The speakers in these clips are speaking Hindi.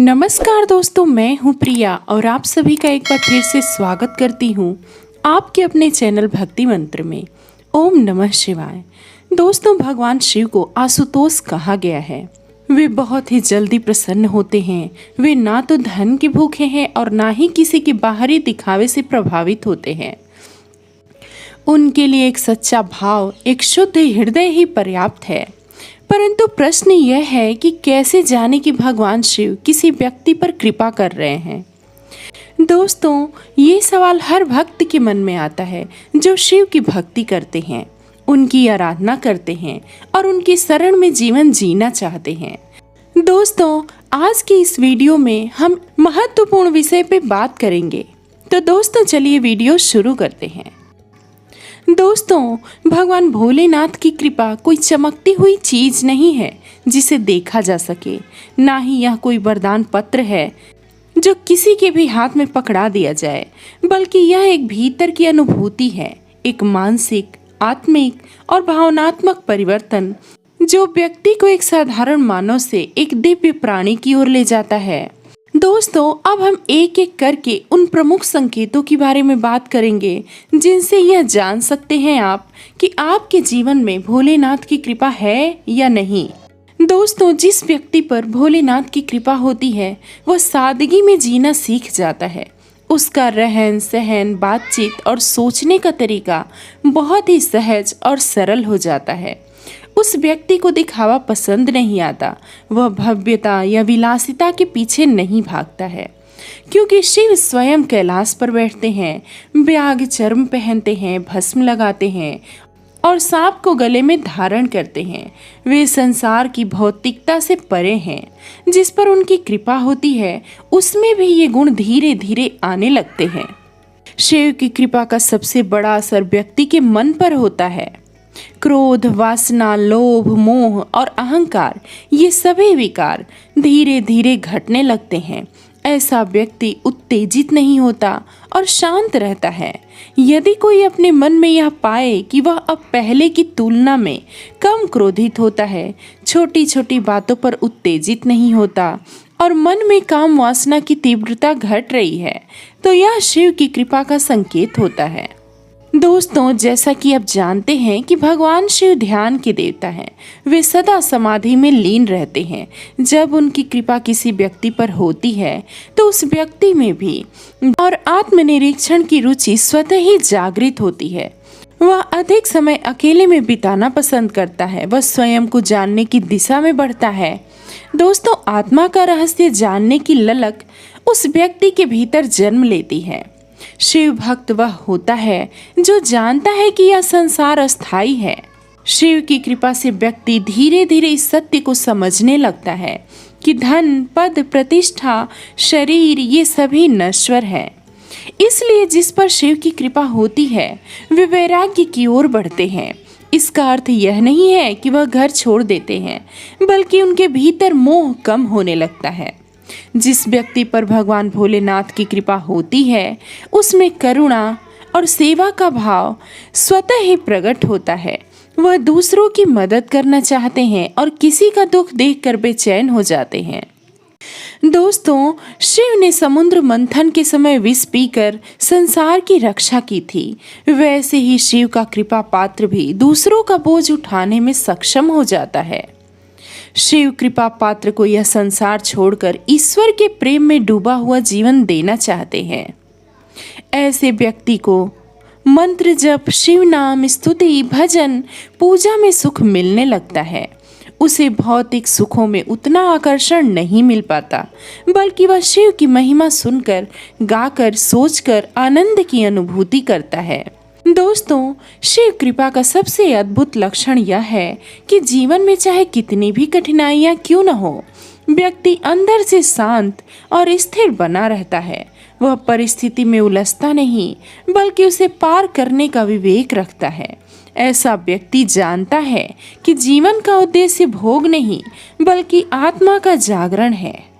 नमस्कार दोस्तों, मैं हूं प्रिया और आप सभी का एक बार फिर से स्वागत करती हूं आपके अपने चैनल भक्ति मंत्र में। ओम नमः शिवाय। दोस्तों, भगवान शिव को आशुतोष कहा गया है। वे बहुत ही जल्दी प्रसन्न होते हैं। वे ना तो धन के भूखे हैं और ना ही किसी के बाहरी दिखावे से प्रभावित होते हैं। उनके लिए एक सच्चा भाव, एक शुद्ध हृदय ही पर्याप्त है। परंतु प्रश्न यह है कि कैसे जाने कि भगवान शिव किसी व्यक्ति पर कृपा कर रहे हैं। दोस्तों, ये सवाल हर भक्त के मन में आता है जो शिव की भक्ति करते हैं, उनकी आराधना करते हैं और उनकी शरण में जीवन जीना चाहते हैं। दोस्तों, आज की इस वीडियो में हम महत्वपूर्ण विषय पे बात करेंगे। तो दोस्तों, चलिए वीडियो शुरू करते हैं। दोस्तों, भगवान भोलेनाथ की कृपा कोई चमकती हुई चीज नहीं है जिसे देखा जा सके, ना ही यह कोई वरदान पत्र है जो किसी के भी हाथ में पकड़ा दिया जाए, बल्कि यह एक भीतर की अनुभूति है, एक मानसिक, आत्मिक और भावनात्मक परिवर्तन जो व्यक्ति को एक साधारण मानव से एक दिव्य प्राणी की ओर ले जाता है। दोस्तों, अब हम एक एक करके उन प्रमुख संकेतों के बारे में बात करेंगे जिनसे यह जान सकते हैं आप कि आपके जीवन में भोलेनाथ की कृपा है या नहीं। दोस्तों, जिस व्यक्ति पर भोलेनाथ की कृपा होती है वह सादगी में जीना सीख जाता है। उसका रहन सहन, बातचीत और सोचने का तरीका बहुत ही सहज और सरल हो जाता है। उस व्यक्ति को दिखावा पसंद नहीं आता। वह भव्यता या विलासिता के पीछे नहीं भागता है, क्योंकि शिव स्वयं कैलाश पर बैठते हैं, ब्याग चर्म पहनते हैं, भस्म लगाते हैं और सांप को गले में धारण करते हैं। वे संसार की भौतिकता से परे हैं। जिस पर उनकी कृपा होती है उसमें भी ये गुण धीरे धीरे आने लगते हैं। शिव की कृपा का सबसे बड़ा असर व्यक्ति के मन पर होता है। क्रोध, वासना, लोभ, मोह और अहंकार, ये सभी विकार धीरे धीरे घटने लगते हैं। ऐसा व्यक्ति उत्तेजित नहीं होता और शांत रहता है। यदि कोई अपने मन में यह पाए कि वह अब पहले की तुलना में कम क्रोधित होता है, छोटी छोटी बातों पर उत्तेजित नहीं होता और मन में काम वासना की तीव्रता घट रही है, तो यह शिव की कृपा का संकेत होता है। दोस्तों, जैसा कि आप जानते हैं कि भगवान शिव ध्यान के देवता हैं। वे सदा समाधि में लीन रहते हैं। जब उनकी कृपा किसी व्यक्ति पर होती है तो उस व्यक्ति में भी और आत्मनिरीक्षण की रुचि स्वतः ही जागृत होती है। वह अधिक समय अकेले में बिताना पसंद करता है। वह स्वयं को जानने की दिशा में बढ़ता है। दोस्तों, आत्मा का रहस्य जानने की ललक उस व्यक्ति के भीतर जन्म लेती है। शिव भक्त वह होता है जो जानता है कि यह संसार अस्थाई है। शिव की कृपा से व्यक्ति धीरे धीरे इस सत्य को समझने लगता है कि धन, पद, प्रतिष्ठा, शरीर, ये सभी नश्वर है। इसलिए जिस पर शिव की कृपा होती है वे वैराग्य की ओर बढ़ते हैं। इसका अर्थ यह नहीं है कि वह घर छोड़ देते हैं, बल्कि उनके भीतर मोह कम होने लगता है। जिस व्यक्ति पर भगवान भोलेनाथ की कृपा होती है उसमें करुणा और सेवा का भाव स्वतः ही प्रकट होता है। वह दूसरों की मदद करना चाहते हैं और किसी का दुख देखकर बेचैन हो जाते हैं। दोस्तों, शिव ने समुद्र मंथन के समय विष पीकर संसार की रक्षा की थी। वैसे ही शिव का कृपा पात्र भी दूसरों का बोझ उठाने में सक्षम हो जाता है। शिव कृपा पात्र को यह संसार छोड़कर ईश्वर के प्रेम में डूबा हुआ जीवन देना चाहते हैं। ऐसे व्यक्ति को मंत्र जप, शिव नाम, स्तुति, भजन, पूजा में सुख मिलने लगता है। उसे भौतिक सुखों में उतना आकर्षण नहीं मिल पाता, बल्कि वह शिव की महिमा सुनकर, गाकर, सोचकर आनंद की अनुभूति करता है। दोस्तों, शिव कृपा का सबसे अद्भुत लक्षण यह है कि जीवन में चाहे कितनी भी कठिनाइयां क्यों न हो, व्यक्ति अंदर से शांत और स्थिर बना रहता है। वह परिस्थिति में उलझता नहीं, बल्कि उसे पार करने का विवेक रखता है। ऐसा व्यक्ति जानता है कि जीवन का उद्देश्य भोग नहीं, बल्कि आत्मा का जागरण है।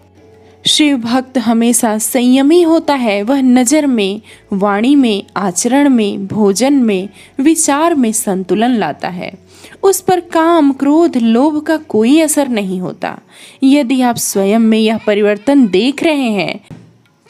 शिव भक्त हमेशा संयमी होता है। वह नजर में, वाणी में, आचरण में, भोजन में, विचार में संतुलन लाता है। उस पर काम, क्रोध, लोभ का कोई असर नहीं होता। यदि आप स्वयं में यह परिवर्तन देख रहे हैं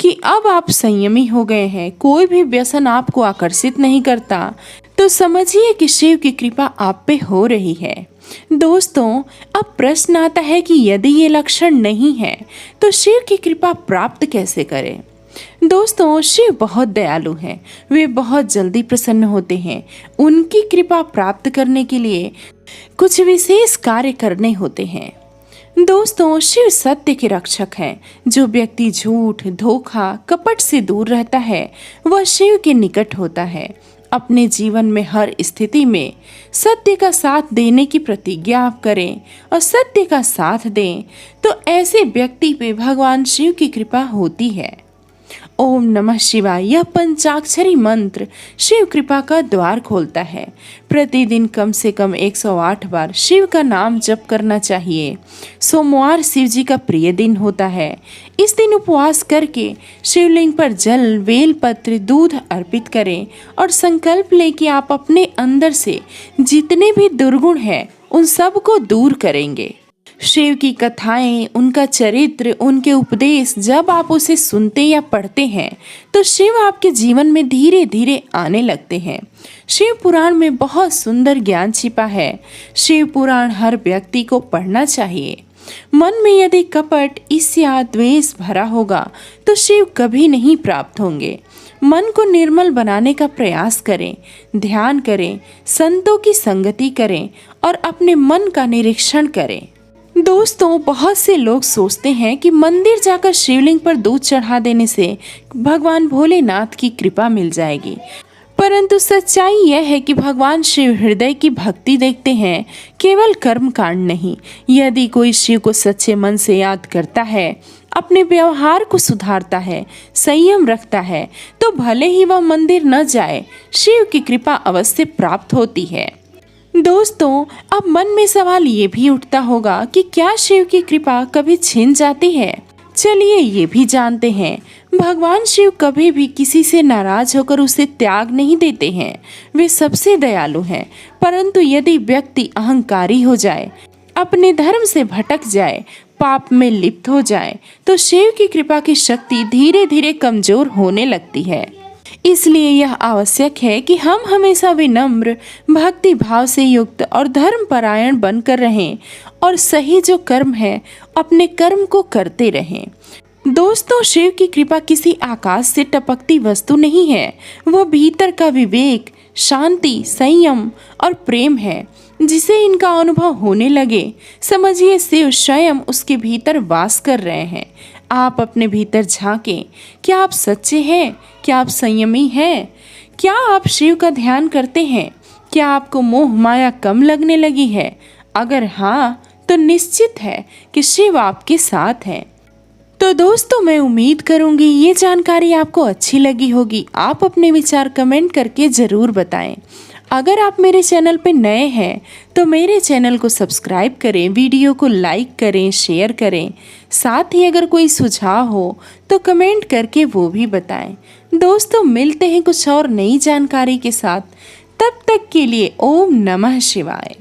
कि अब आप संयमी हो गए हैं, कोई भी व्यसन आपको आकर्षित नहीं करता, तो समझिए कि शिव की कृपा आप पे हो रही है। दोस्तों, अब प्रश्न आता है कि यदि ये लक्षण नहीं है तो शिव की कृपा प्राप्त कैसे करें। दोस्तों, शिव बहुत दयालु हैं। वे बहुत जल्दी प्रसन्न होते हैं। उनकी कृपा प्राप्त करने के लिए कुछ विशेष कार्य करने होते हैं। दोस्तों, शिव सत्य के रक्षक हैं। जो व्यक्ति झूठ, धोखा, कपट से दूर रहता है वह शिव के निकट होता है। अपने जीवन में हर स्थिति में सत्य का साथ देने की प्रतिज्ञा आप करें और सत्य का साथ दें तो ऐसे व्यक्ति पे भगवान शिव की कृपा होती है। ओम नमः शिवाय यह पंचाक्षरी मंत्र शिव कृपा का द्वार खोलता है। प्रतिदिन कम से कम 108 बार शिव का नाम जप करना चाहिए। सोमवार शिव जी का प्रिय दिन होता है। इस दिन उपवास करके शिवलिंग पर जल, बेलपत्र, दूध अर्पित करें और संकल्प लें कि आप अपने अंदर से जितने भी दुर्गुण हैं उन सब को दूर करेंगे। शिव की कथाएं, उनका चरित्र, उनके उपदेश जब आप उसे सुनते या पढ़ते हैं तो शिव आपके जीवन में धीरे धीरे आने लगते हैं। शिव पुराण में बहुत सुंदर ज्ञान छिपा है। शिव पुराण हर व्यक्ति को पढ़ना चाहिए। मन में यदि कपट, ईर्ष्या, द्वेष भरा होगा तो शिव कभी नहीं प्राप्त होंगे। मन को निर्मल बनाने का प्रयास करें, ध्यान करें, संतों की संगति करें और अपने मन का निरीक्षण करें। दोस्तों, बहुत से लोग सोचते हैं कि मंदिर जाकर शिवलिंग पर दूध चढ़ा देने से भगवान भोलेनाथ की कृपा मिल जाएगी, परंतु सच्चाई यह है कि भगवान शिव हृदय की भक्ति देखते हैं, केवल कर्म कांड नहीं। यदि कोई शिव को सच्चे मन से याद करता है, अपने व्यवहार को सुधारता है, संयम रखता है, तो भले ही वह मंदिर न जाए, शिव की कृपा अवश्य प्राप्त होती है। दोस्तों, अब मन में सवाल ये भी उठता होगा कि क्या शिव की कृपा कभी छिन जाती है। चलिए ये भी जानते हैं। भगवान शिव कभी भी किसी से नाराज होकर उसे त्याग नहीं देते हैं। वे सबसे दयालु हैं, परंतु यदि व्यक्ति अहंकारी हो जाए, अपने धर्म से भटक जाए, पाप में लिप्त हो जाए, तो शिव की कृपा की शक्ति धीरे धीरे कमजोर होने लगती है। इसलिए यह आवश्यक है कि हम हमेशा विनम्र, भक्ति भाव से युक्त और धर्म परायण बनकर रहें और सही जो कर्म है अपने कर्म को करते रहें। दोस्तों, शिव की कृपा किसी आकाश से टपकती वस्तु नहीं है। वह भीतर का विवेक, शांति, संयम और प्रेम है। जिसे इनका अनुभव होने लगे, समझिए शिव स्वयं उसके भीतर वास कर रहे हैं। आप अपने भीतर झांकें। क्या आप सच्चे हैं? क्या आप संयमी हैं? क्या आप शिव का ध्यान करते हैं? क्या आपको मोह माया कम लगने लगी है? अगर हाँ, तो निश्चित है कि शिव आपके साथ है। तो दोस्तों, मैं उम्मीद करूंगी ये जानकारी आपको अच्छी लगी होगी। आप अपने विचार कमेंट करके ज़रूर बताएं। अगर आप मेरे चैनल पे नए हैं तो मेरे चैनल को सब्सक्राइब करें, वीडियो को लाइक करें, शेयर करें। साथ ही अगर कोई सुझाव हो तो कमेंट करके वो भी बताएं। दोस्तों, मिलते हैं कुछ और नई जानकारी के साथ। तब तक के लिए ओम नमः शिवाय।